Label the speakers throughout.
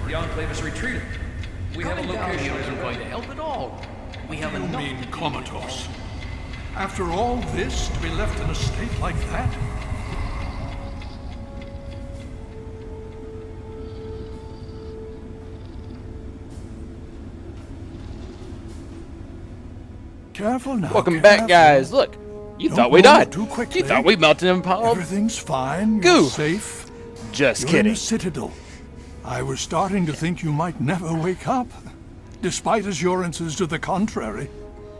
Speaker 1: The Enclave has retreated. We have a
Speaker 2: Coming down
Speaker 1: location.
Speaker 2: here isn't going to help at all. We have
Speaker 3: You
Speaker 2: enough.
Speaker 3: mean comatose? After all this, to be left in a state like that? Careful now.
Speaker 4: Welcome back, guys. Look, you
Speaker 3: Don't
Speaker 4: thought we
Speaker 3: move
Speaker 4: died.
Speaker 3: too quickly.
Speaker 4: You thought we melted in a pile of
Speaker 3: Everything's fine.
Speaker 4: Goo.
Speaker 3: You're safe.
Speaker 4: Just
Speaker 3: You're in
Speaker 4: kidding.
Speaker 3: the Citadel. I was starting to think you might never wake up, despite assurances to the contrary.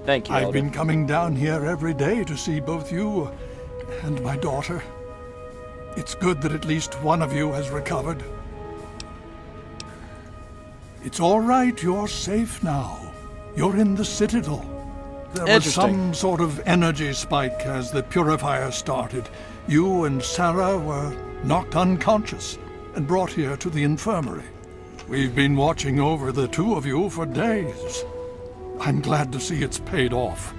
Speaker 4: Thank you,
Speaker 3: I've
Speaker 4: Elder.
Speaker 3: been coming down here every day to see both you and my daughter. It's good that at least one of you has recovered. It's all right, you're safe now. You're in the Citadel. There was
Speaker 4: Interesting.
Speaker 3: some sort of energy spike as the purifier started. You and Sarah were knocked unconscious and brought here to the infirmary. We've been watching over the two of you for days. I'm glad to see it's paid off.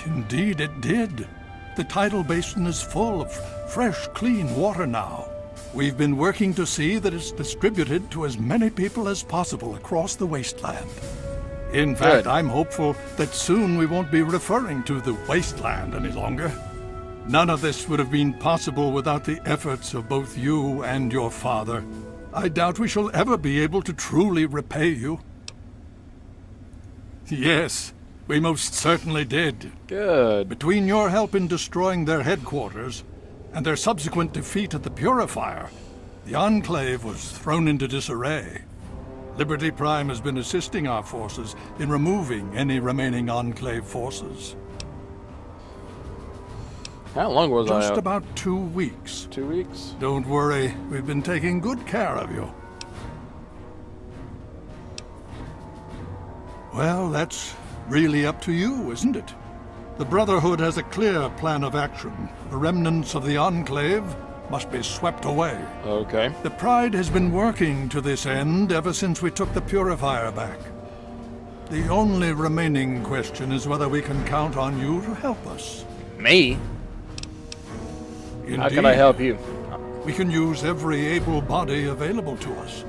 Speaker 3: Indeed it did. The tidal basin is full of fresh, clean water now. We've been working to see that it's distributed to as many people as possible across the wasteland. In fact,
Speaker 4: Good.
Speaker 3: I'm hopeful that soon we won't be referring to the wasteland any longer. None of this would have been possible without the efforts of both you and your father. I doubt we shall ever be able to truly repay you. Yes, we most certainly did.
Speaker 4: Good.
Speaker 3: Between your help in destroying their headquarters and their subsequent defeat at the Purifier, the Enclave was thrown into disarray. Liberty Prime has been assisting our forces in removing any remaining Enclave forces.
Speaker 4: How long was I
Speaker 3: Just
Speaker 4: out?
Speaker 3: about 2 weeks.
Speaker 4: 2 weeks?
Speaker 3: Don't worry, we've been taking good care of you. Well, that's really up to you, isn't it? The Brotherhood has a clear plan of action. The remnants of the Enclave must be swept away.
Speaker 4: Okay.
Speaker 3: The Pride has been working to this end ever since we took the Purifier back. The only remaining question is whether we can count on you to help us.
Speaker 4: Me? How can I
Speaker 3: Indeed.
Speaker 4: help you?
Speaker 3: We can use every able body available to us.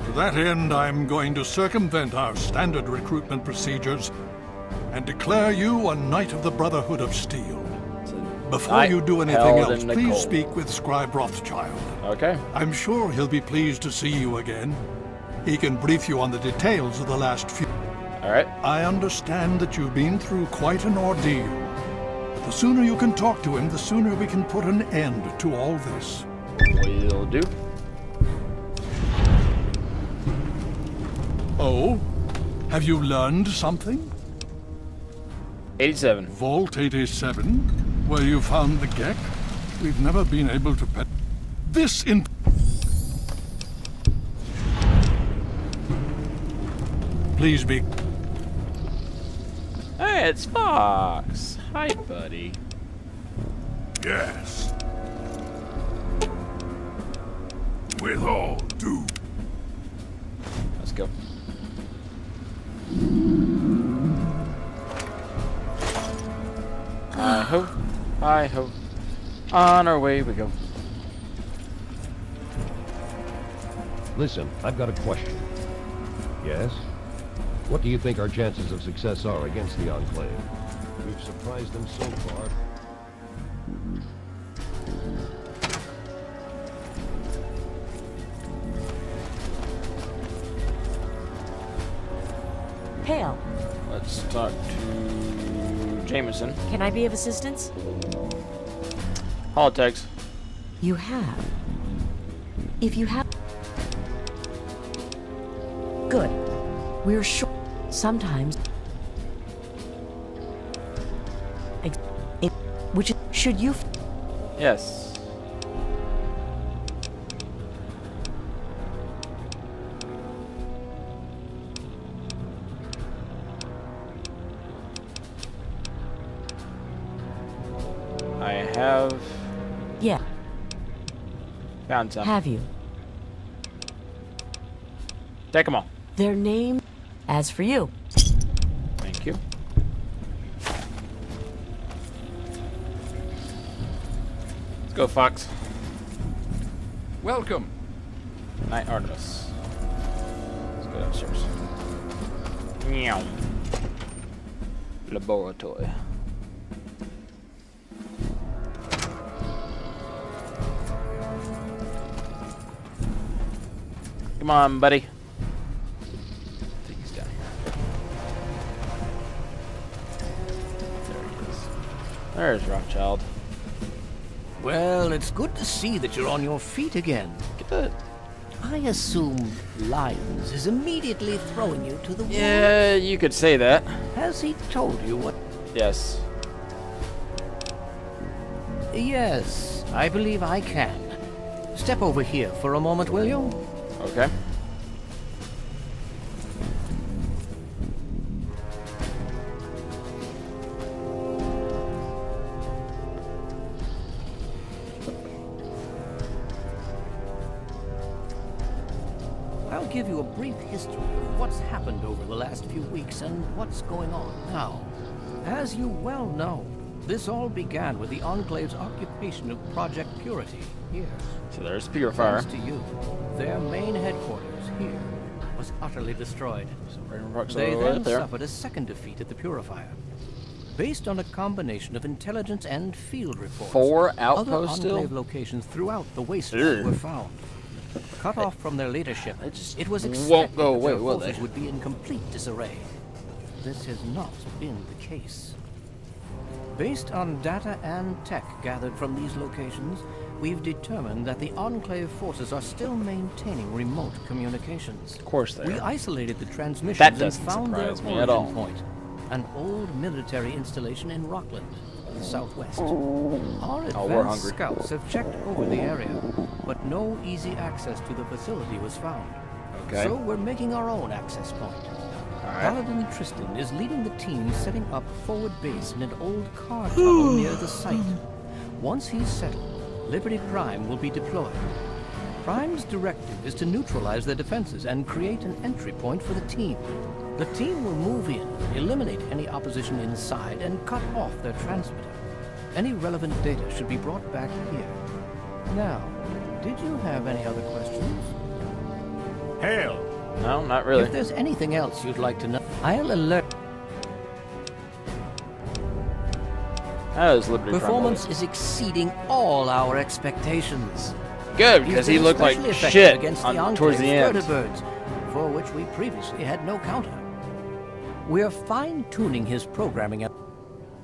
Speaker 3: To that end, I'm going to circumvent our standard recruitment procedures and declare you a Knight of the Brotherhood of Steel. Before
Speaker 4: Knight
Speaker 3: you do anything
Speaker 4: held
Speaker 3: else,
Speaker 4: in the
Speaker 3: please
Speaker 4: cold.
Speaker 3: speak with Scribe Rothschild.
Speaker 4: Okay.
Speaker 3: I'm sure he'll be pleased to see you again. He can brief you on the details of the last few.
Speaker 4: Alright.
Speaker 3: I understand that you've been through quite an ordeal. But the sooner you can talk to him, the sooner we can put an end to all this.
Speaker 4: Will do.
Speaker 3: Oh? Have you learned something?
Speaker 4: 87.
Speaker 3: Vault 87? Where you found the Gek? We've never been able to pet... This in... Please be...
Speaker 4: Hey, it's Fox. Hi, buddy.
Speaker 3: Yes. With all due...
Speaker 4: Let's go. Hi-ho. Hi-ho. On our way we go.
Speaker 5: Listen, I've got a question. Yes? What do you think our chances of success are against the Enclave? We've surprised them so far.
Speaker 6: Hale,
Speaker 4: Let's talk to Jameson.
Speaker 6: can I be of assistance?
Speaker 4: Holotext.
Speaker 6: You have. If you have... Good. We're sure... Sometimes... Which is... Should you...
Speaker 4: Yes. I have
Speaker 6: Yeah,
Speaker 4: found some.
Speaker 6: have you?
Speaker 4: Take them all.
Speaker 6: Their name... As for you,
Speaker 4: Thank you. Go, Fox.
Speaker 1: Welcome.
Speaker 4: Night Artemis. Let's go downstairs. Meow. Laboratory. Come on, buddy. I think he's down here. There he is. There's Rothschild.
Speaker 2: Well, it's good to see that you're on your feet again.
Speaker 4: Good.
Speaker 2: I assume Lyons is immediately throwing you to the wall.
Speaker 4: Yeah, you could say that.
Speaker 2: Has he told you what?
Speaker 4: Yes.
Speaker 2: Yes, I believe I can. Step over here for a moment, will you?
Speaker 4: Okay.
Speaker 2: I'll give you a brief history of what's happened over the last few weeks and what's going on now. As you well know, this all began with the Enclave's occupation of Project Purity here.
Speaker 4: So there's Purifier.
Speaker 2: Thanks to you, their main headquarters here was utterly destroyed. They then suffered a second defeat at the Purifier. Based on a combination of intelligence and field reports,
Speaker 4: 4
Speaker 2: other
Speaker 4: outposts still?
Speaker 2: Enclave locations throughout the Wasteland were found. Cut off from their leadership, it was expected
Speaker 4: won't go
Speaker 2: that
Speaker 4: away,
Speaker 2: their
Speaker 4: will
Speaker 2: forces
Speaker 4: they?
Speaker 2: would be in complete disarray. This has not been the case. Based on data and tech gathered from these locations, we've determined that the Enclave forces are still maintaining remote communications.
Speaker 4: Of course they
Speaker 2: We
Speaker 4: are.
Speaker 2: isolated the transmissions
Speaker 4: That
Speaker 2: and
Speaker 4: doesn't
Speaker 2: found their
Speaker 4: surprise me at all.
Speaker 2: origin point, an old military installation in Rockland, the southwest. Our
Speaker 4: we're
Speaker 2: advanced
Speaker 4: hungry.
Speaker 2: scouts have checked over the area, but no easy access to the facility was found.
Speaker 4: Okay.
Speaker 2: So we're making our own access point. Paladain Tristan is leading the team setting up forward base in an old car tunnel near the site. Once he's settled, Liberty Prime will be deployed. Prime's directive is to neutralize their defenses and create an entry point for the team. The team will move in, eliminate any opposition inside, and cut off their transmitter. Any relevant data should be brought back here. Now, did you have any other questions?
Speaker 7: Hail!
Speaker 4: No, not really.
Speaker 2: If there's anything else you'd like to know, I'll alert.
Speaker 4: How is Liberty Prime
Speaker 2: Performance is exceeding all our expectations.
Speaker 4: good
Speaker 2: He's
Speaker 4: because he
Speaker 2: been
Speaker 4: looked like
Speaker 2: especially effective
Speaker 4: shit
Speaker 2: against
Speaker 4: on,
Speaker 2: the
Speaker 4: towards the end.
Speaker 2: birds, for which we previously had no counter. We're fine-tuning his programming.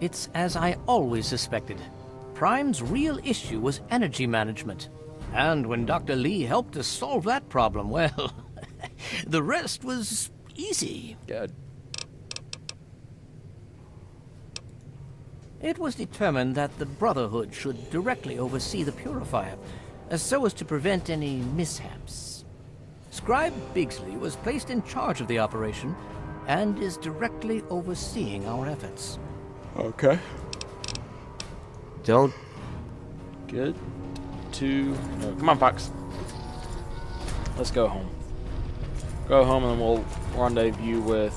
Speaker 2: It's as I always suspected. Prime's real issue was energy management. And when Dr. Lee helped us solve that problem, well, the rest was easy.
Speaker 4: Good.
Speaker 2: It was determined that the Brotherhood should directly oversee the Purifier, so as to prevent any mishaps. Scribe Bigsley was placed in charge of the operation and is directly overseeing our efforts.
Speaker 4: Okay.
Speaker 2: Don't.
Speaker 4: Good. No, come on, Fox. Let's go home. Go home and then we'll rendezvous with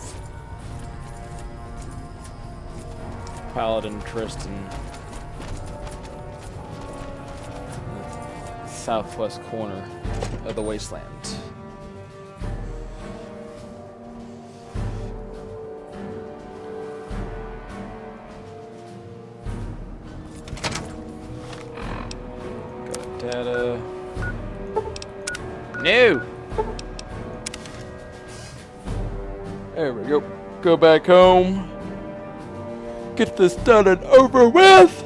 Speaker 4: Paladain Tristan. Southwest corner of the wasteland. Got data. No! There we go. Go back home. Get this done and over with!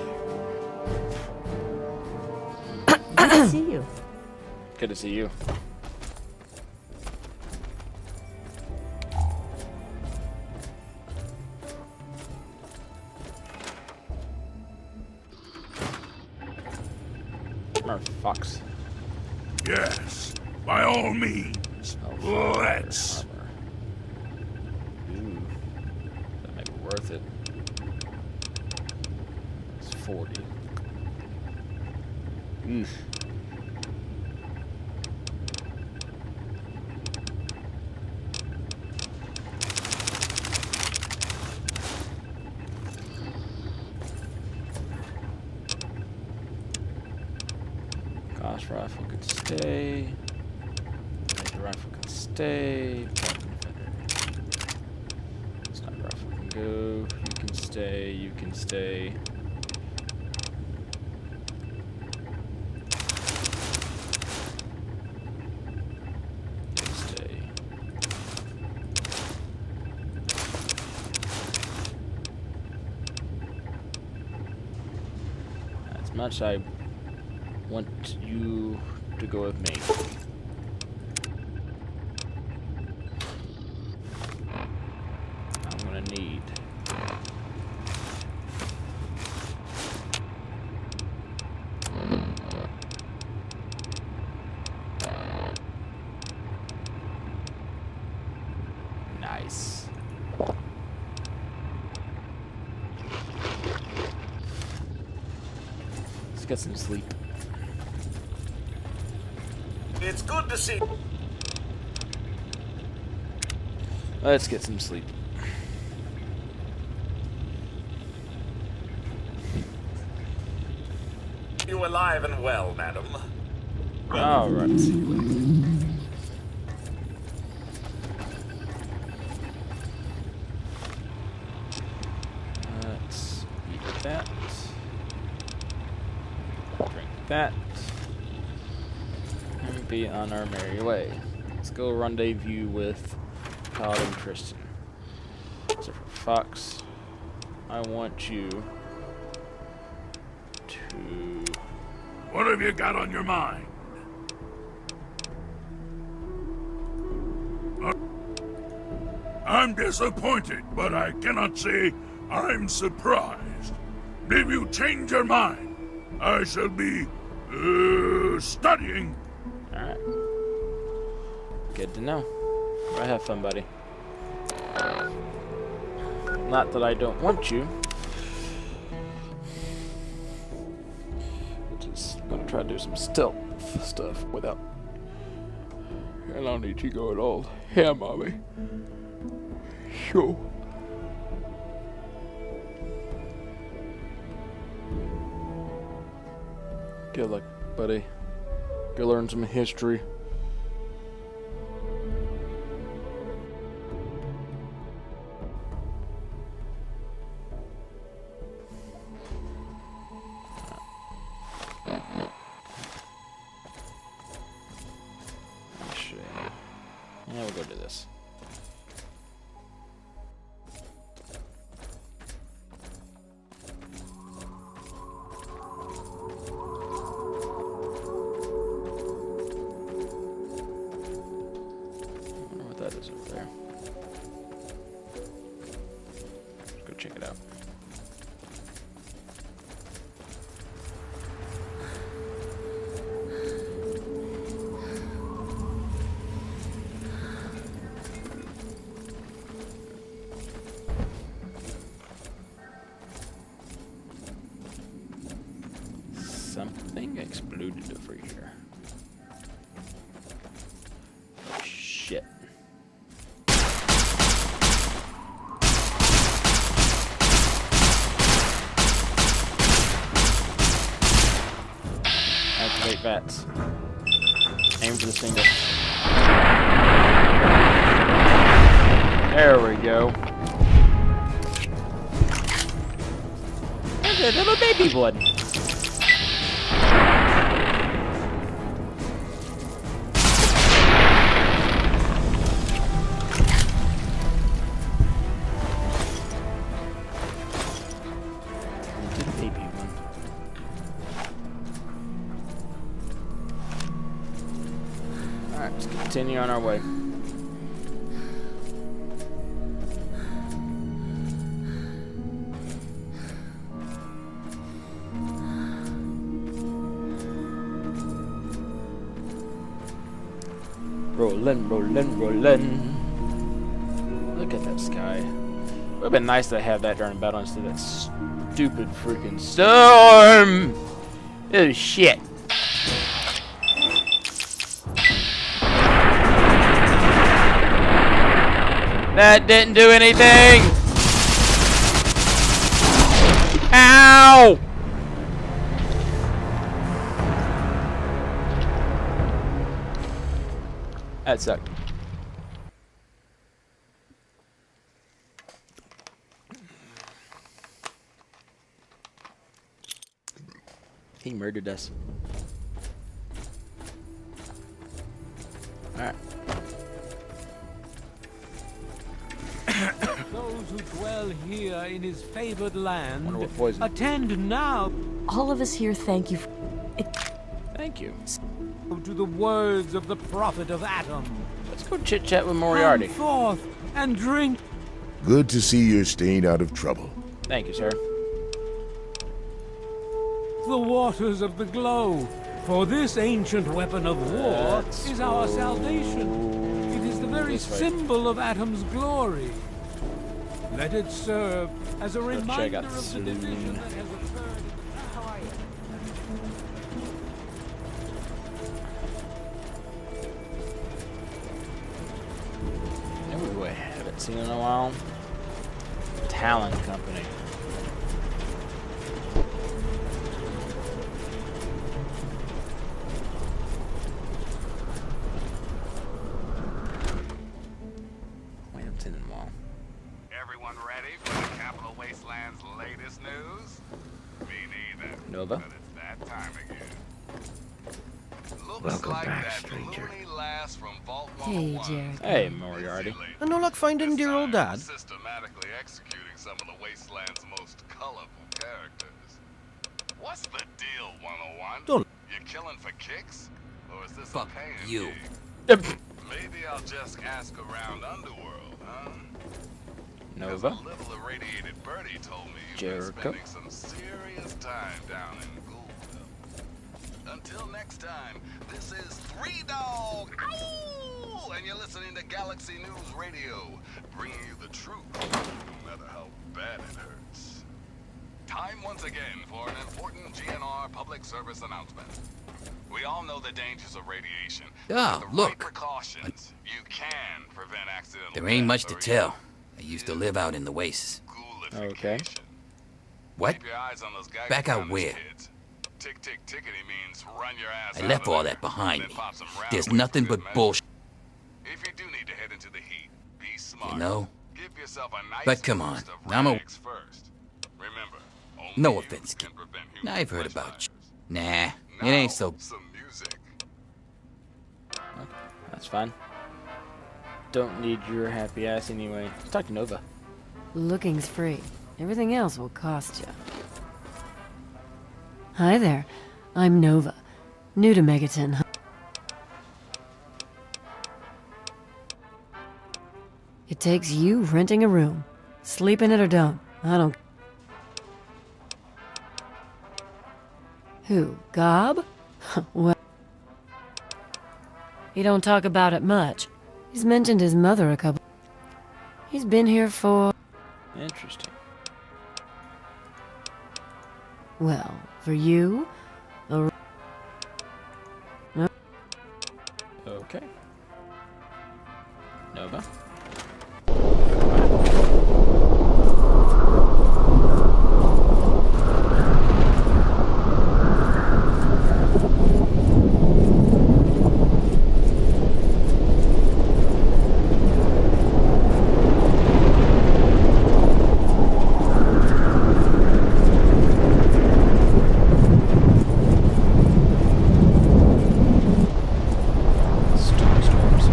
Speaker 6: Good to see you.
Speaker 4: Good to see you. Or Fox.
Speaker 7: Yes, by all means. Let's.
Speaker 4: Ooh, that might be worth it. It's 40. Fast rifle could stay. Laser rifle can stay. Sniper rifle can go. You can stay. You can stay. Much I want you to go with me. I'm gonna need nice. Get some sleep.
Speaker 7: It's good to see.
Speaker 4: Let's get some sleep.
Speaker 7: You alive and well, madam.
Speaker 4: All right. See you later. Let's eat that. Drink that, and be on our merry way. Let's go rendezvous with Paladain Tristan. So for Fox, I want you to...
Speaker 7: What have you got on your mind? I'm disappointed, but I cannot say I'm surprised. If you change your mind, I shall be, studying.
Speaker 4: Alright. Good to know. I have fun, buddy. Not that I don't want you. Just gonna try to do some stealth stuff without... I don't need you going all ham on me. Sure. Good luck, buddy. Go learn some history. Actually, yeah, we'll go do this. That is over there. Let's go check it out. Something exploded over here. Oh, shit. Activate VATS. Aim for the single. There we go. There's a little baby blood. Alright, let's continue on our way. Rollin', rollin', rollin'. Look at that sky. It would have been nice to have that during battle instead of that stupid freaking storm! Oh shit. That didn't do anything! Ow! That sucked. He murdered us. Alright.
Speaker 8: Those who dwell here in his favored land,
Speaker 4: Wonder what poison.
Speaker 8: attend now
Speaker 6: All of us here thank you for
Speaker 4: Thank you.
Speaker 8: to the words of the prophet of Atom.
Speaker 4: Let's go chit chat with Moriarty.
Speaker 8: Come forth and drink.
Speaker 9: Good to see you're staying out of trouble.
Speaker 4: Thank you, sir.
Speaker 8: The waters of the glow, for this ancient weapon of war
Speaker 4: Let's
Speaker 8: is our
Speaker 4: go
Speaker 8: salvation. It is the very
Speaker 4: this way.
Speaker 8: symbol of Atom's glory. Let it serve as a
Speaker 4: check
Speaker 8: reminder
Speaker 4: out
Speaker 8: of the
Speaker 4: Saloon.
Speaker 8: division that has occurred.
Speaker 4: We haven't seen in a while. Talon Company. We haven't seen in a while.
Speaker 10: Everyone ready for the Capital Wasteland's latest news? Me neither.
Speaker 4: Nova.
Speaker 10: But it's that time again. Looks
Speaker 5: Welcome
Speaker 10: like
Speaker 5: back,
Speaker 10: that
Speaker 5: stranger.
Speaker 10: loony lass from Vault
Speaker 6: Hey,
Speaker 10: 101
Speaker 6: Jared.
Speaker 4: Hey, Moriarty.
Speaker 2: And no luck finding dear old dad.
Speaker 10: Systematically executing some of the Wasteland's most colorful characters. What's the deal, 101?
Speaker 2: Don't-
Speaker 10: You killing for kicks? Or is this
Speaker 1: Fuck
Speaker 10: a paying
Speaker 1: you.
Speaker 10: gig? Maybe I'll just ask around Underworld, huh?
Speaker 4: Nova.
Speaker 10: A little irradiated birdie told me you've been
Speaker 4: Jericho.
Speaker 10: spending some serious time down in Ghoulville. Until next time, this is Three Dog, ow! And you're listening to Galaxy News Radio, bringing you the truth, no matter how bad it hurts. Time once again for an important GNR public service announcement. We all know the dangers of radiation.
Speaker 1: Ah,
Speaker 10: With the
Speaker 1: look.
Speaker 10: right precautions, you can prevent accidental
Speaker 1: There ain't much to
Speaker 10: death or
Speaker 1: tell.
Speaker 10: even
Speaker 1: I used to live out in the wastes.
Speaker 4: Okay.
Speaker 10: ghoulification.
Speaker 1: What?
Speaker 10: Keep your eyes on those Geiger
Speaker 1: Back out
Speaker 10: counters,
Speaker 1: where?
Speaker 10: kids. Tick tick tickety means run your ass
Speaker 1: I
Speaker 10: out
Speaker 1: left
Speaker 10: of
Speaker 1: all
Speaker 10: there,
Speaker 1: that behind
Speaker 10: and
Speaker 1: me.
Speaker 10: then pop some
Speaker 1: There's
Speaker 10: Radaway
Speaker 1: nothing
Speaker 10: for good
Speaker 1: but
Speaker 10: measure.
Speaker 1: bullshit,
Speaker 10: If you do need to head into the heat, be smart.
Speaker 1: you know?
Speaker 10: Give yourself a nice
Speaker 1: But come on,
Speaker 10: boost of
Speaker 1: I'm a-
Speaker 10: rags first. Remember, only
Speaker 1: No
Speaker 10: you
Speaker 1: offense,
Speaker 10: can
Speaker 1: kid.
Speaker 10: prevent human
Speaker 1: I've heard
Speaker 10: flesh
Speaker 1: about you.
Speaker 10: fires.
Speaker 1: Nah, it ain't so.
Speaker 10: Now, some music.
Speaker 4: That's fine. Don't need your happy ass anyway. Let's talk to Nova.
Speaker 6: Looking's free. Everything else will cost you. Hi there. I'm Nova. New to Megaton. It takes you renting a room. Sleep in it or don't. I don't... Who? Gob? Well... He don't talk about it much. He's mentioned his mother a couple... He's been here for...
Speaker 4: Interesting.
Speaker 6: Well, for you...
Speaker 4: Okay. Nova. Storms.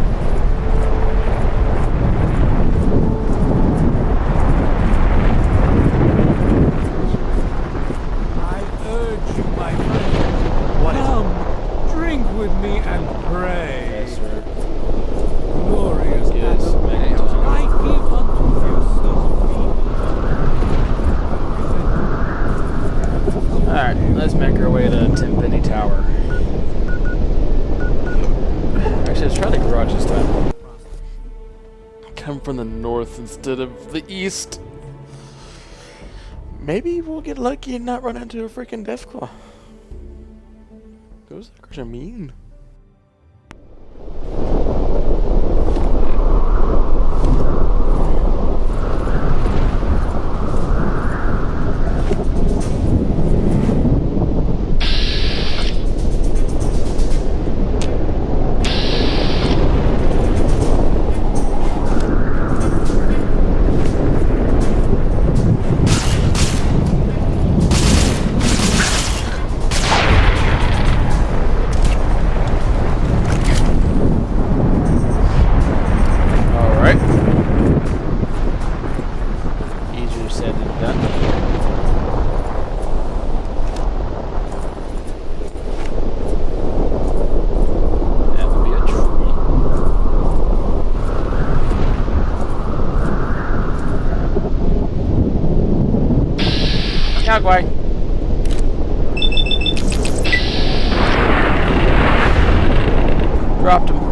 Speaker 8: I urge you, my friend. Come, drink with me and pray.
Speaker 4: Yes, sir.
Speaker 8: Glorious
Speaker 4: Yes,
Speaker 8: Atom,
Speaker 4: Megaton.
Speaker 8: I give unto you
Speaker 4: Alright, let's make our way to Tenpenny Tower. Actually, let's try the garage this time. Come from the north instead of the east. Maybe we'll get lucky and not run into a freaking Deathclaw. Those suckers are mean. way. Dropped him.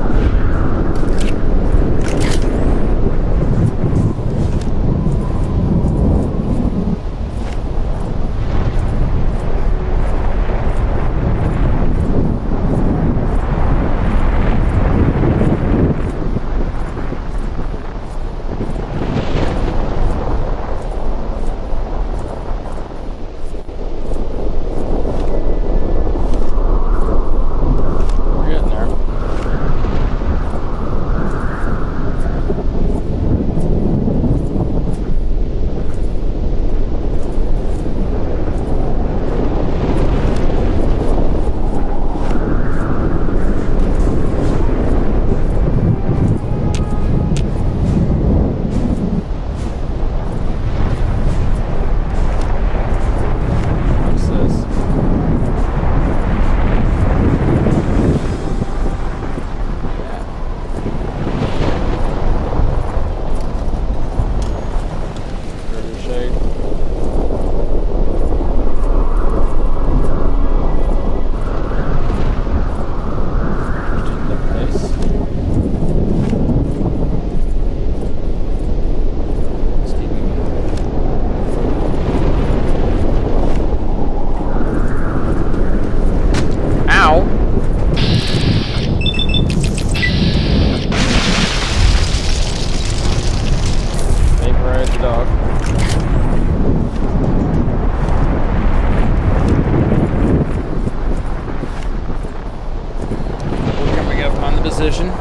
Speaker 4: Position.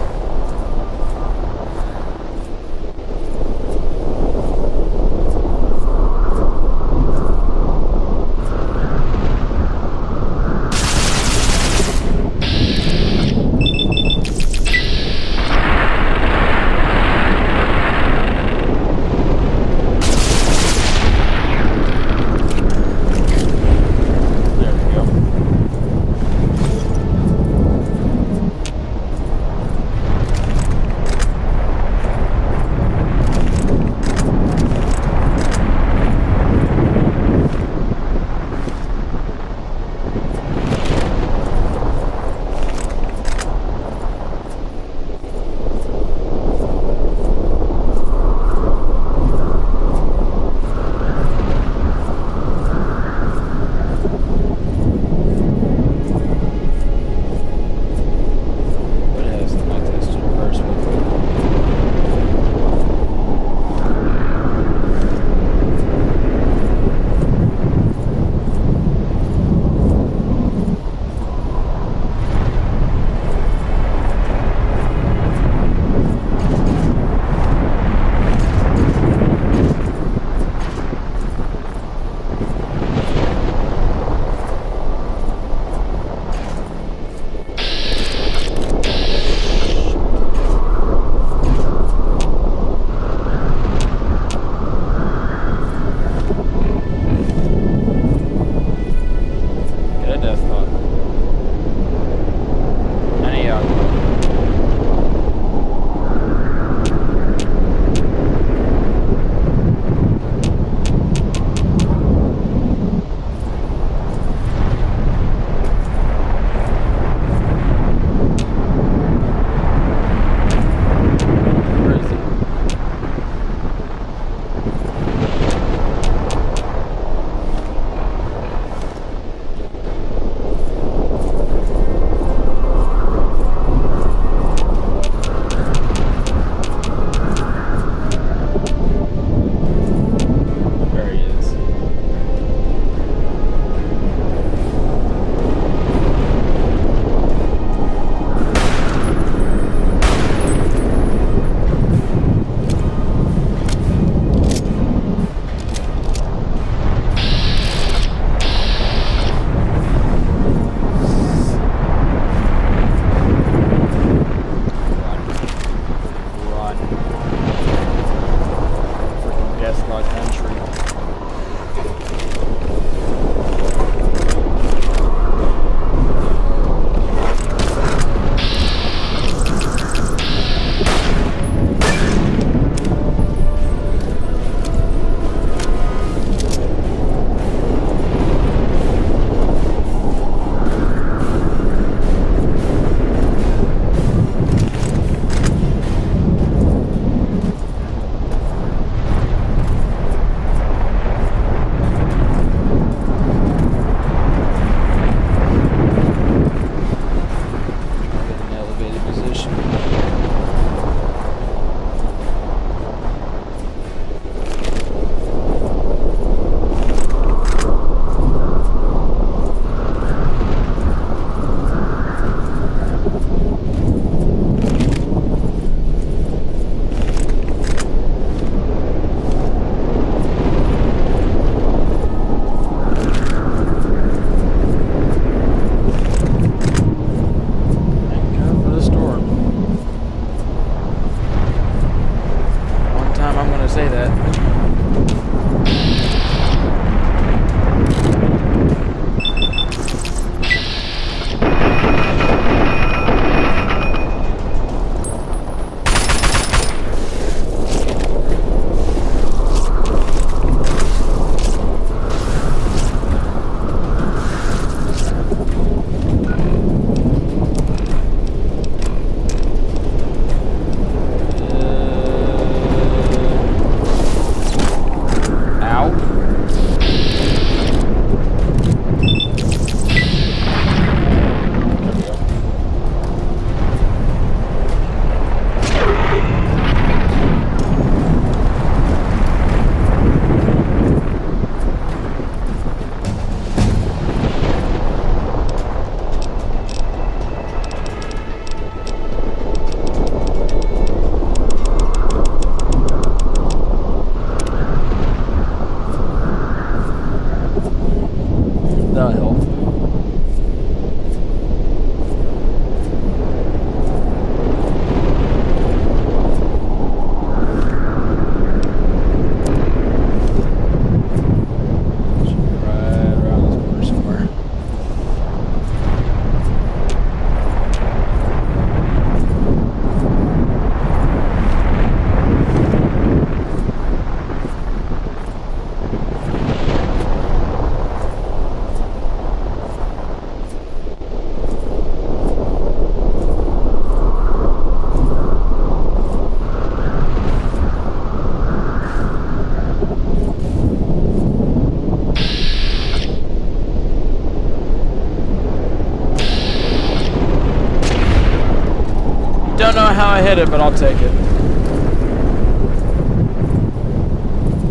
Speaker 4: don't know how I hit it, but I'll take it.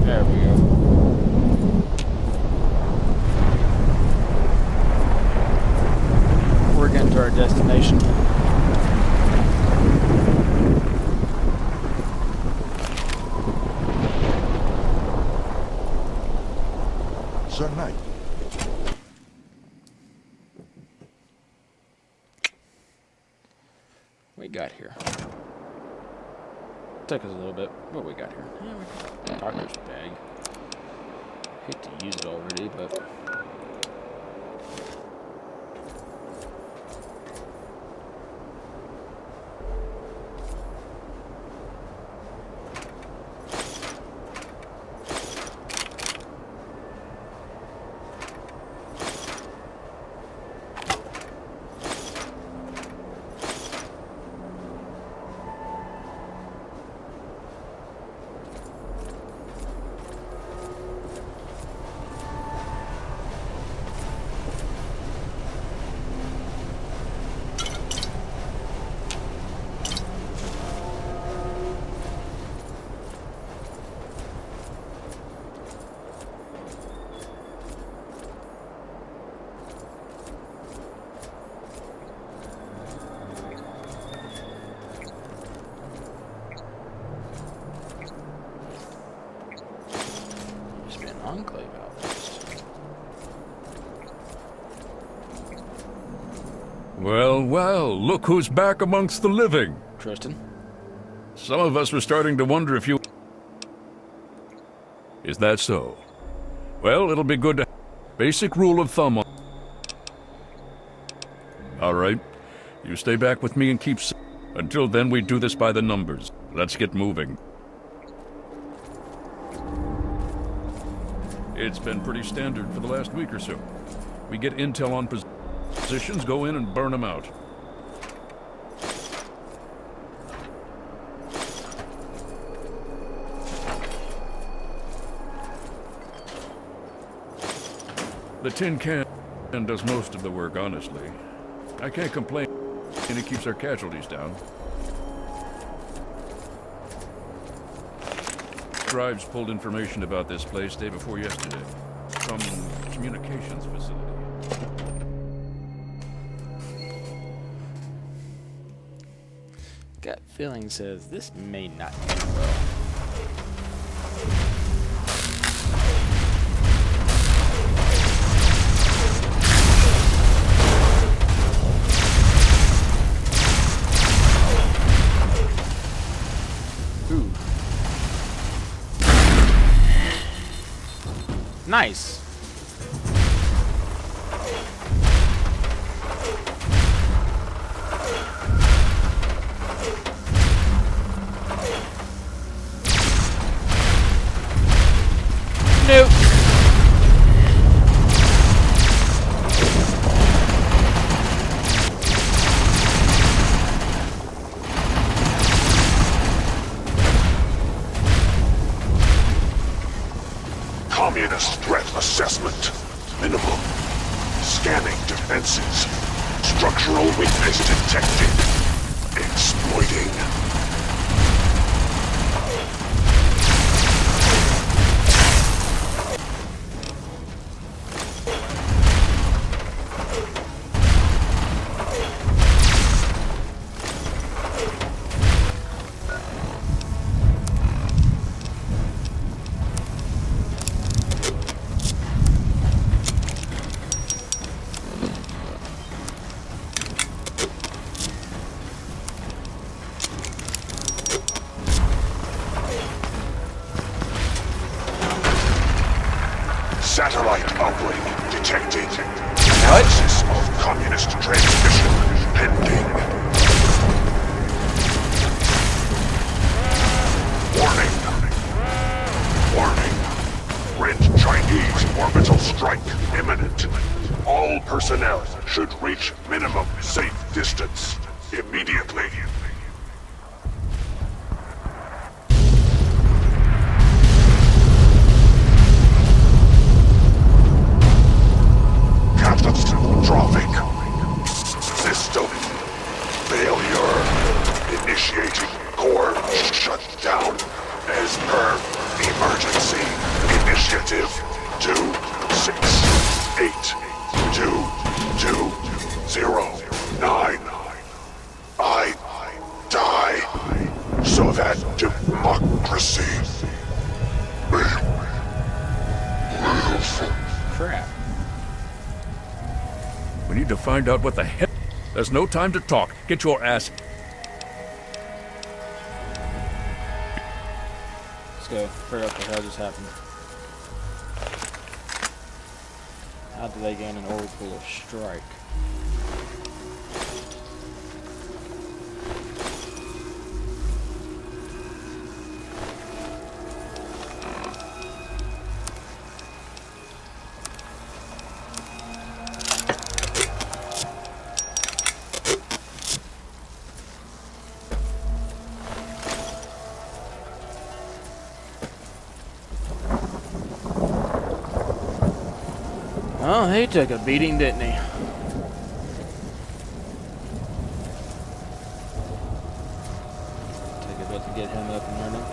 Speaker 4: There we go. We're getting to our destination.
Speaker 9: Sir Knight.
Speaker 4: We got here. Took us a little bit, but we got here. Yeah, we got doctor's bag. Hate to use it already, but Enclave outpost.
Speaker 7: Well, well, look who's back amongst the living.
Speaker 4: Tristan?
Speaker 7: Some of us were starting to wonder if you... Is that so? Well, it'll be good to... Basic rule of thumb on... All right. You stay back with me and keep... Until then, we do this by the numbers. Let's get moving. It's been pretty standard for the last week or so. We get intel on positions, go in and burn them out. The tin can does most of the work, honestly. I can't complain, and it keeps our casualties down. Scribes pulled information about this place day before yesterday. From communications facility.
Speaker 4: Gut feeling says this may not end well. Nice. Nope.
Speaker 7: Communist threat assessment. Minimal. Scanning defenses. Structural weakness detected. Exploiting. Satellite uplink detected. Analysis of communist transmission pending. Warning. Warning. Red Chinese orbital strike imminent. All personnel should reach minimum safe distance immediately. Catastrophic. System failure to find out what the hell. There's no time to talk. Get your ass.
Speaker 4: Let's go. Figure out what the hell just happened. How do they gain an orbital of strike? Oh, he took a beating, didn't he? Take a bit to get him up and running.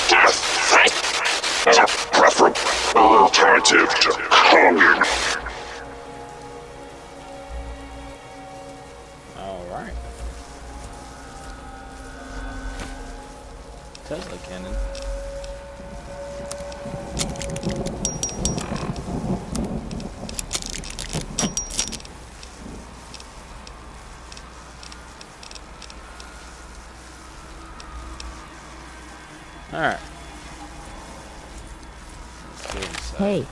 Speaker 11: Death is a preferable alternative to coming.
Speaker 4: Alright. Tesla cannon. Alright.
Speaker 6: Hey.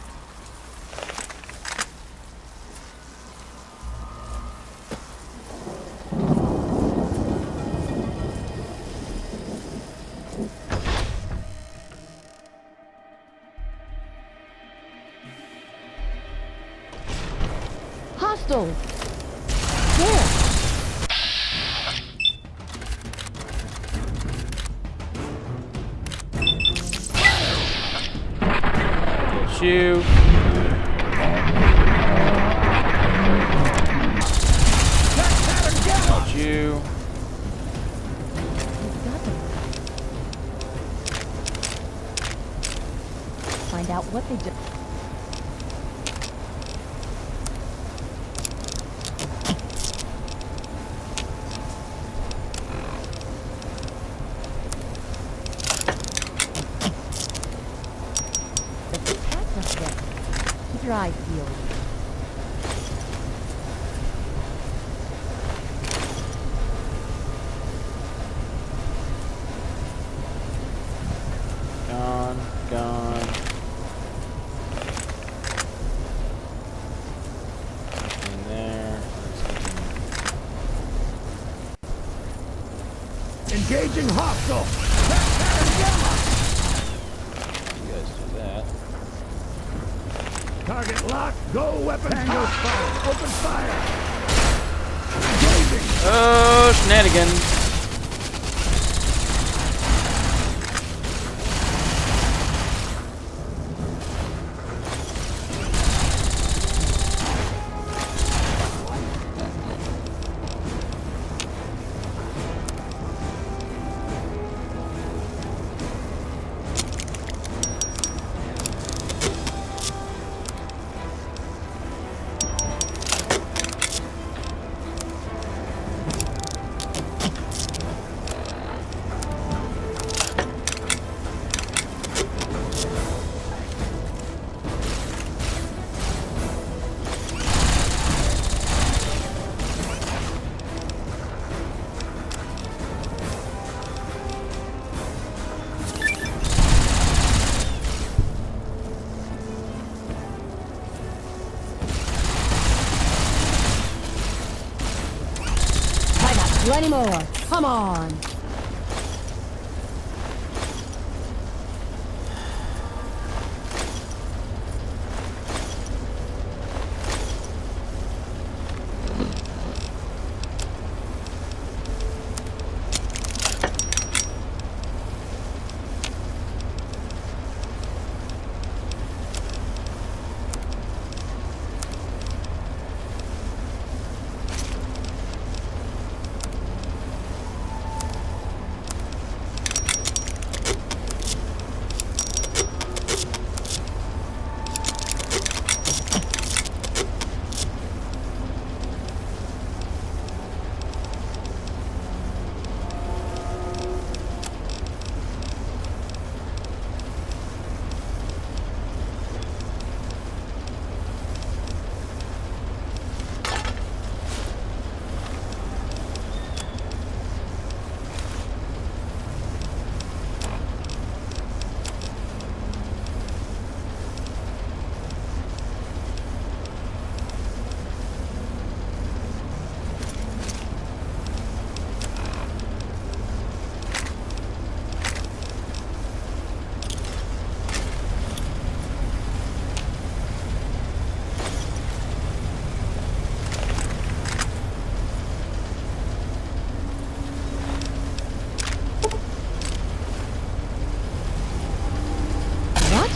Speaker 6: Hostile. There.
Speaker 4: You. Got you.
Speaker 6: Find out what they do. Dry field.
Speaker 4: Gone. In there.
Speaker 8: Engaging hostile.
Speaker 4: You guys do that.
Speaker 8: Target locked. Go weapons fire. Open fire. Engaging.
Speaker 4: Oh, shenanigans.
Speaker 6: Plenty more. Come on.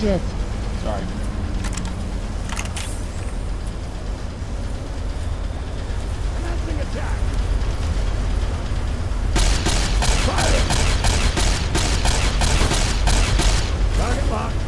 Speaker 6: Shit.
Speaker 4: Sorry.
Speaker 8: Commencing attack. Target locked.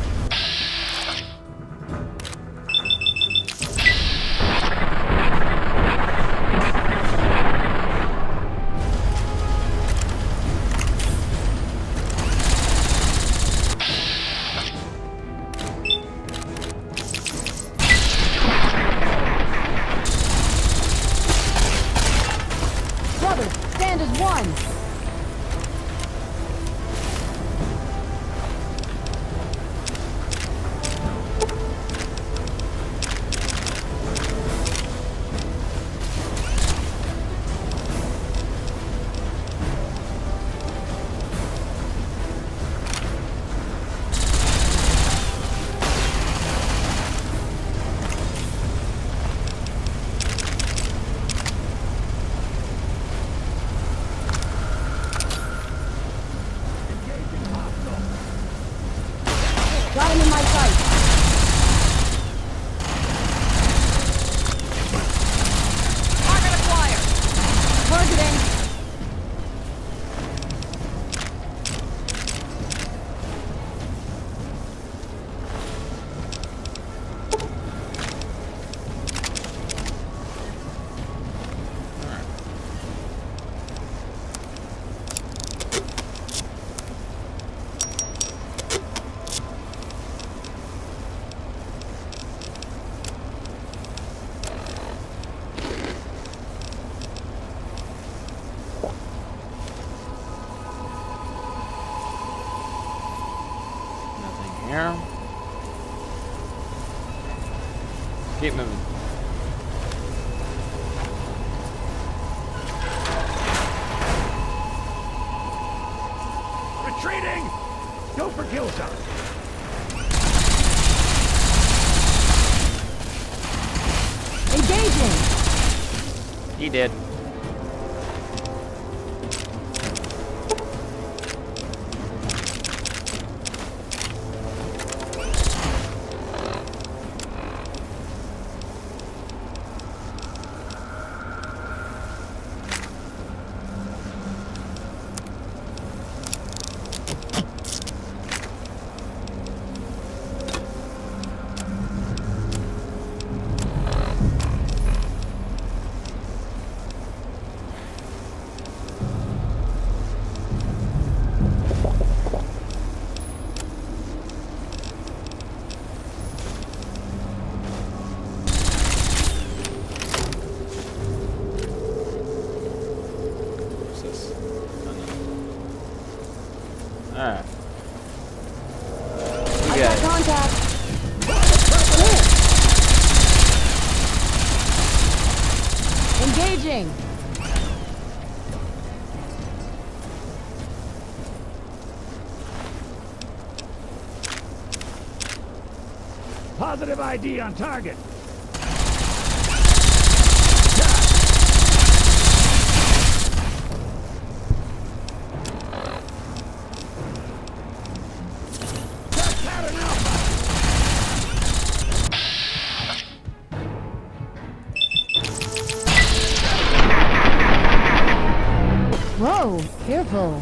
Speaker 6: Brother, stand as one. Got him in my sight. Target acquired. Targeting.
Speaker 4: Nothing here. Keep moving.
Speaker 8: Retreating. Go for kill shot.
Speaker 6: Engaging.
Speaker 4: He did. Alright.
Speaker 6: I got contact. Engaging.
Speaker 8: Positive ID on target.
Speaker 6: Whoa, careful.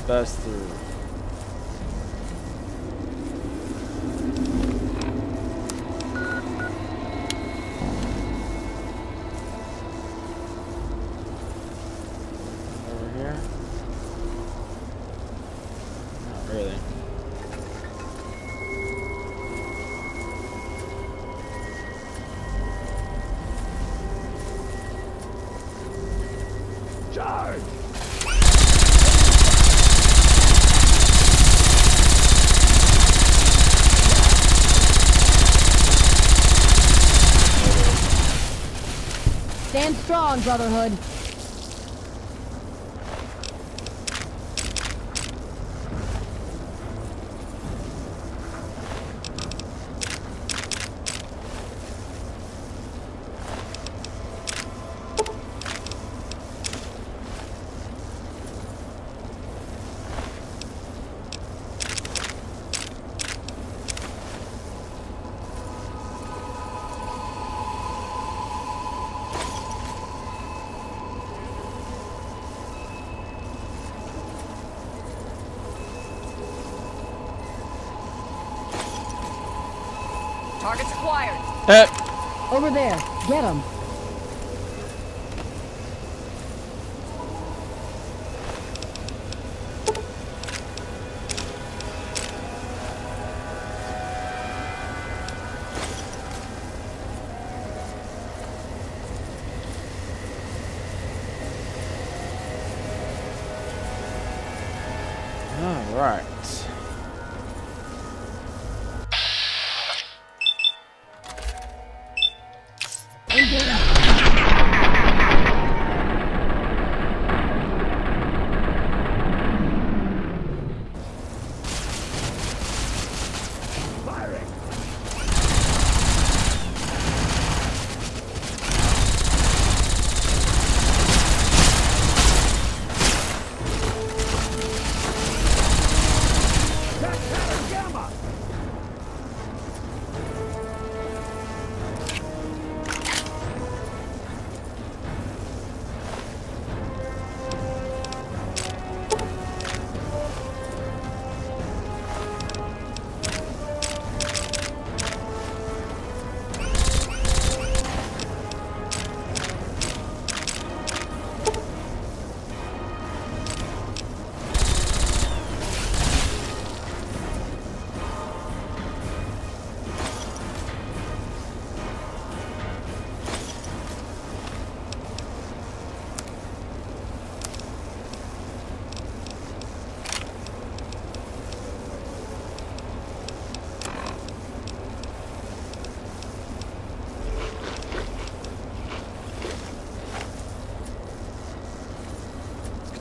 Speaker 4: Bust through. Over here? Not really.
Speaker 8: Charge!
Speaker 6: Stand strong, Brotherhood.
Speaker 12: Targets acquired.
Speaker 6: Over there. Get him.
Speaker 4: All right.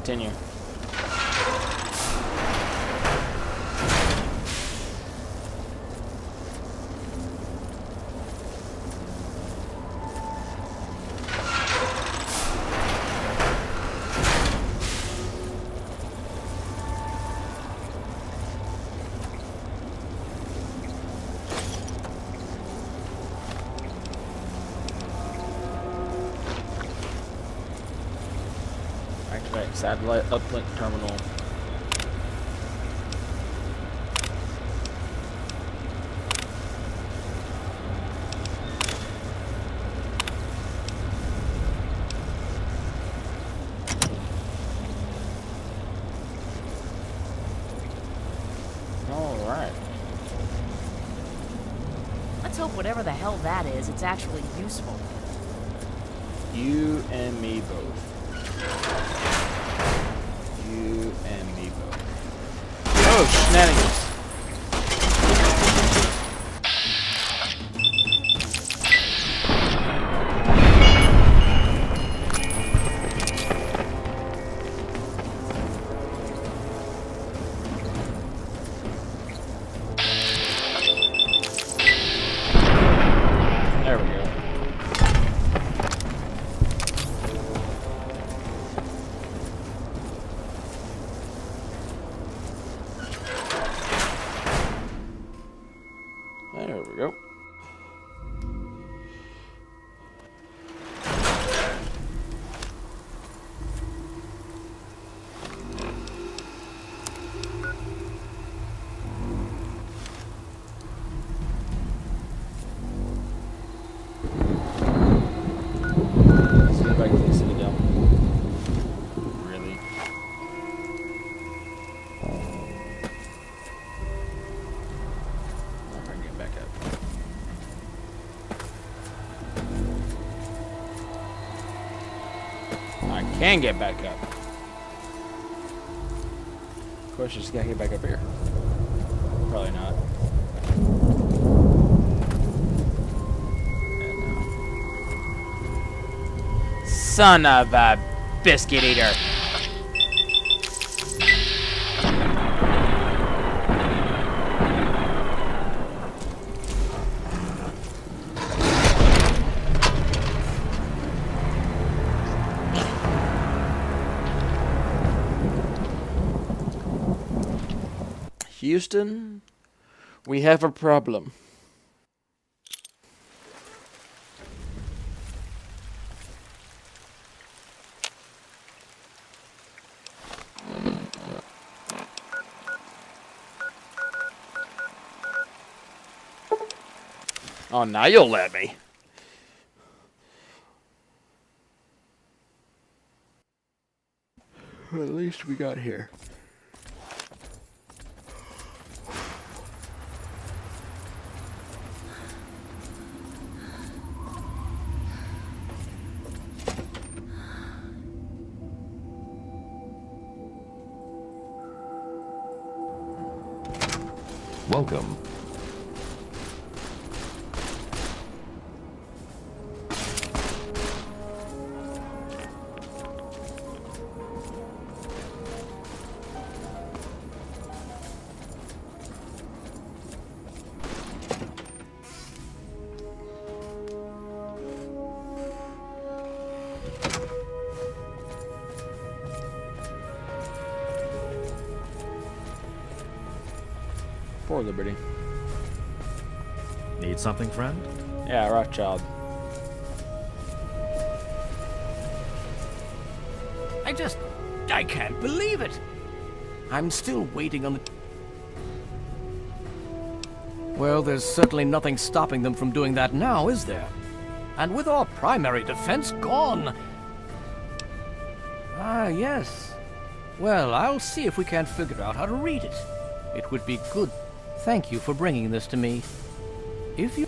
Speaker 4: Continue. Activate satellite uplink terminal. Alright.
Speaker 12: Let's hope whatever the hell that is, it's actually useful.
Speaker 4: You and me both. You and me both. Oh, shenanigans. There we go. can get back up. Of course, you just gotta get back up here. Probably not. Son of a biscuit eater. Houston, we have a problem. Oh, now you'll let me. Well, at least we got here.
Speaker 5: Welcome.
Speaker 4: Poor Liberty.
Speaker 13: Need something, friend?
Speaker 4: Yeah, Rothschild.
Speaker 2: I can't believe it. I'm still waiting on the... Well, there's certainly nothing stopping them from doing that now, is there? And with our primary defense gone... Ah, yes. Well, I'll see if we can't figure out how to read it. It would be good. Thank you for bringing this to me. If you...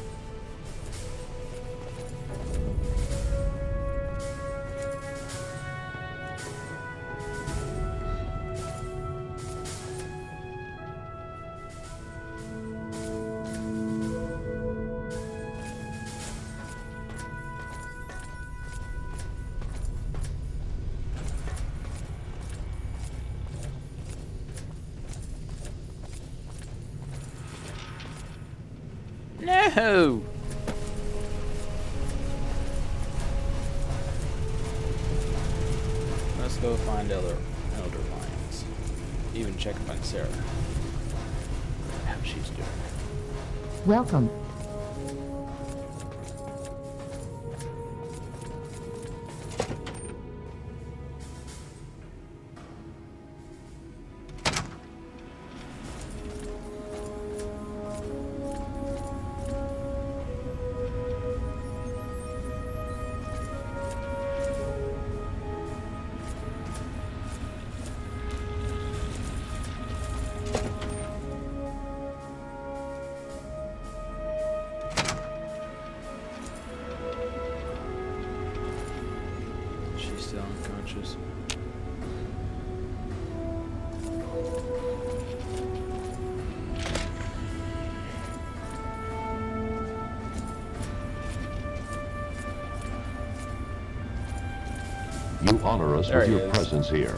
Speaker 4: No! Let's go find Elder Lyons. Even check up on Sarah. How she's doing.
Speaker 6: Welcome.
Speaker 4: Still unconscious.
Speaker 5: You honor us with your presence here.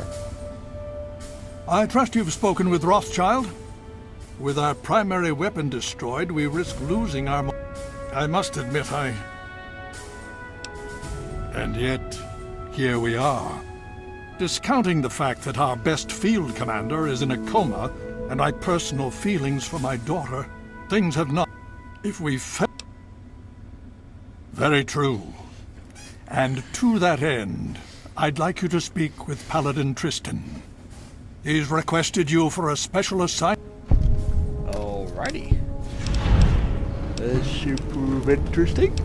Speaker 3: I trust you've spoken with Rothschild. With our primary weapon destroyed, we risk losing our... I must admit, And yet, here we are. Discounting the fact that our best field commander is in a coma, and my personal feelings for my daughter, things have not... If we fail... Very true. And to that end, I'd like you to speak with Paladain Tristan. He's requested you for a special assignment.
Speaker 4: Alrighty. This should prove interesting.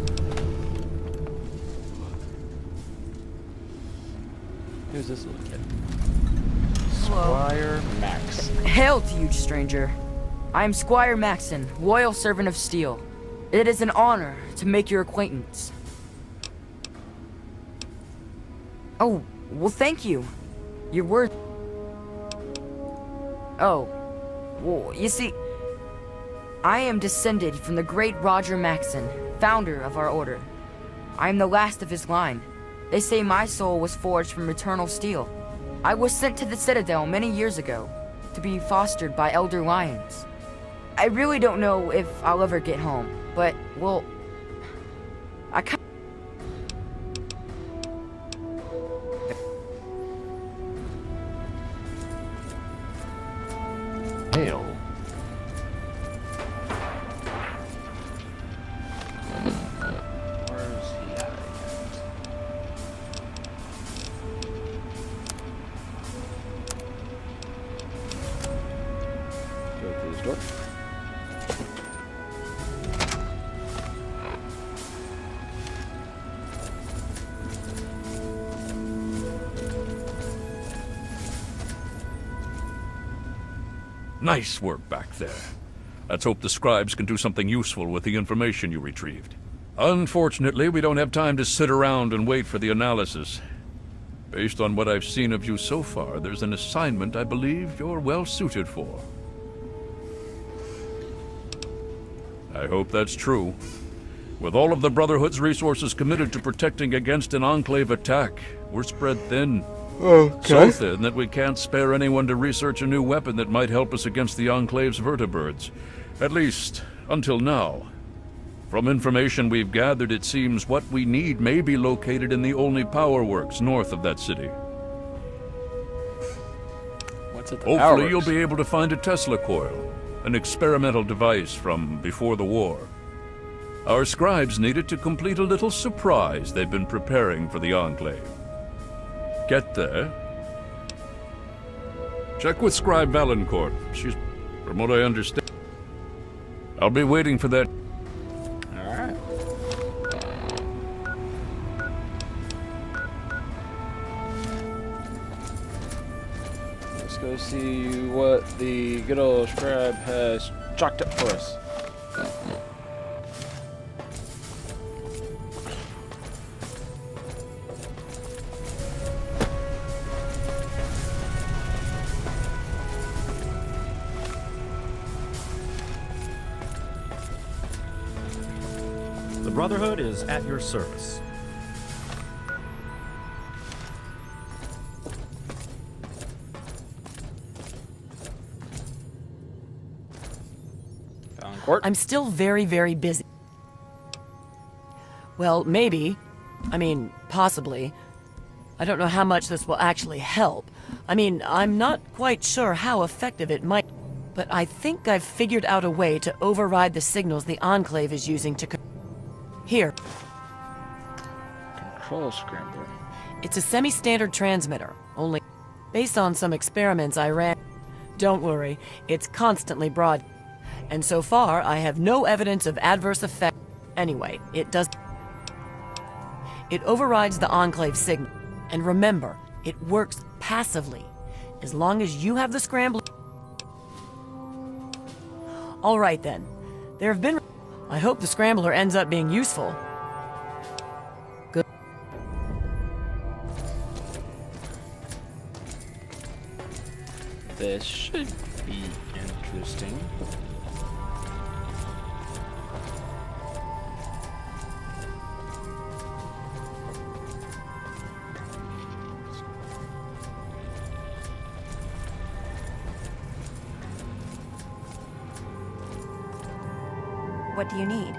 Speaker 4: Who's this little kid? Squire Max.
Speaker 14: Hail to you, stranger. I am Squire Maxon, loyal servant of steel. It is an honor to make your acquaintance. Oh, Well, thank you. Your word. Oh. Well, you see, I am descended from the great Roger Maxson, founder of our order. I am the last of his line. They say my soul was forged from eternal steel. I was sent to the Citadel many years ago to be fostered by Elder Lyons. I really don't know if I'll ever get home, but, well, I kind
Speaker 5: Hail.
Speaker 4: Where's he at? Go through this door.
Speaker 7: Nice work back there. Let's hope the scribes can do something useful with the information you retrieved. Unfortunately, we don't have time to sit around and wait for the analysis. Based on what I've seen of you so far, there's an assignment I believe you're well suited for. I hope that's true. With all of the Brotherhood's resources committed to protecting against an Enclave attack, we're spread thin. So thin that we can't spare anyone to research a new weapon that might help us against the Enclave's vertibirds. At least, until now. From information we've gathered, it seems what we need may be located in the only power works north of that city.
Speaker 4: What's at the
Speaker 7: Hopefully
Speaker 4: power
Speaker 7: you'll
Speaker 4: works?
Speaker 7: be able to find a Tesla coil, an experimental device from before the war. Our scribes need it to complete a little surprise they've been preparing for the Enclave. Get there. Check with Scribe Valancourt. She's, from what I understand. I'll be waiting for that.
Speaker 4: Alright. Let's go see what the good old scribe has chalked up for us.
Speaker 13: The Brotherhood is at your service.
Speaker 4: Valancourt?
Speaker 6: I'm still very, very busy. Well, maybe. I mean, possibly. I don't know how much this will actually help. I mean, I'm not quite sure how effective it might, but I think I've figured out a way to override the signals the Enclave is using to... Here.
Speaker 4: Control scrambler.
Speaker 6: It's a semi-standard transmitter, only based on some experiments I ran. Don't worry, it's constantly broad. And so far, I have no evidence of adverse effect. Anyway, it does... It overrides the Enclave signal. And remember, it works passively, as long as you have the scrambler. All right then. There have been... I hope the scrambler ends up being useful. Good.
Speaker 4: This should be interesting.
Speaker 15: What do you need?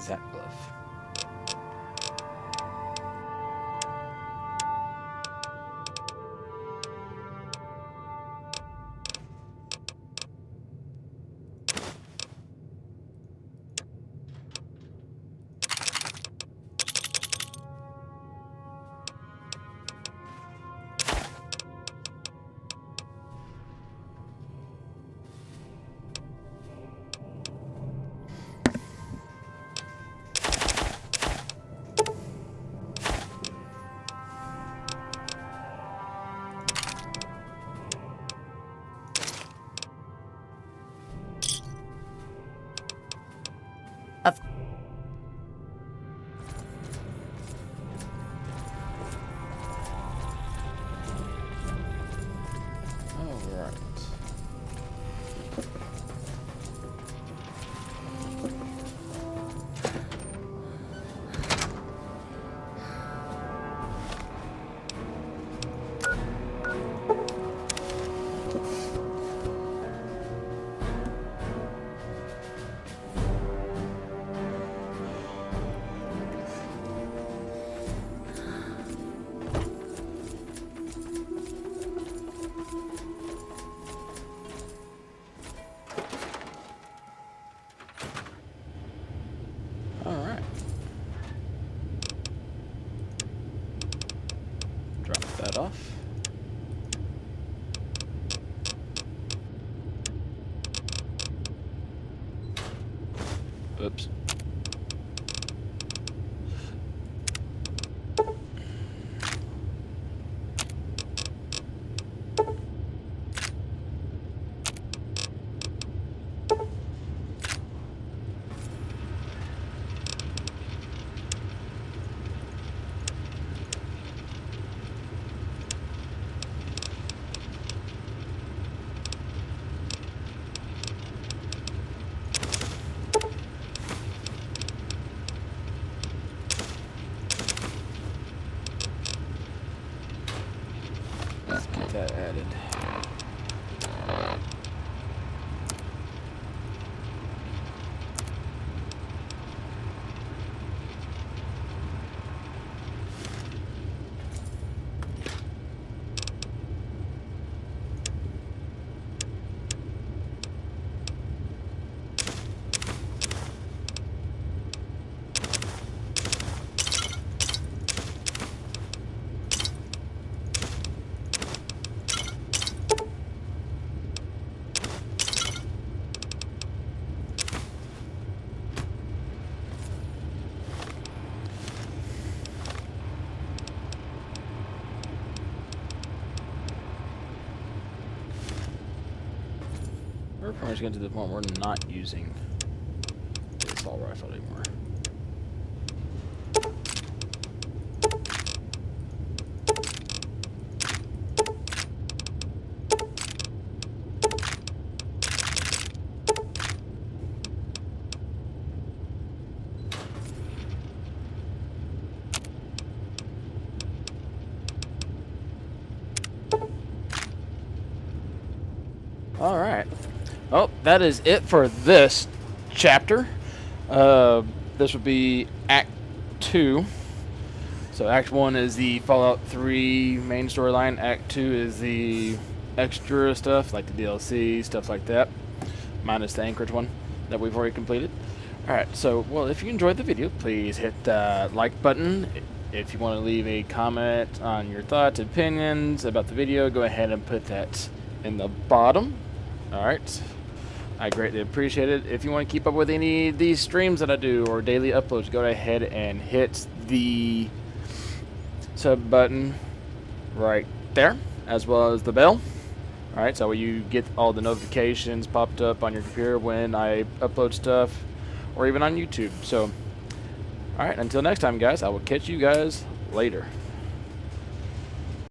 Speaker 4: Zap glove. Oops. Let's get that added. We're pretty much getting to the point where we're not using the assault rifle anymore. All right. Well, that is it for this chapter. This would be Act 2. So Act 1 is the Fallout 3 main storyline. Act 2 is the extra stuff, like the DLC, stuff like that. Minus the Anchorage one that we've already completed. Alright, so, well, if you enjoyed the video, please hit the like button. If you want to leave a comment on your thoughts, opinions about the video, go ahead and put that in the bottom. Alright. I greatly appreciate it. If you want to keep up with any of these streams that I do or daily uploads, go ahead and hit the sub button right there, as well as the bell. Alright, so you get all the notifications popped up on your computer when I upload stuff, or even on YouTube. So, alright, until next time, guys, I will catch you guys later.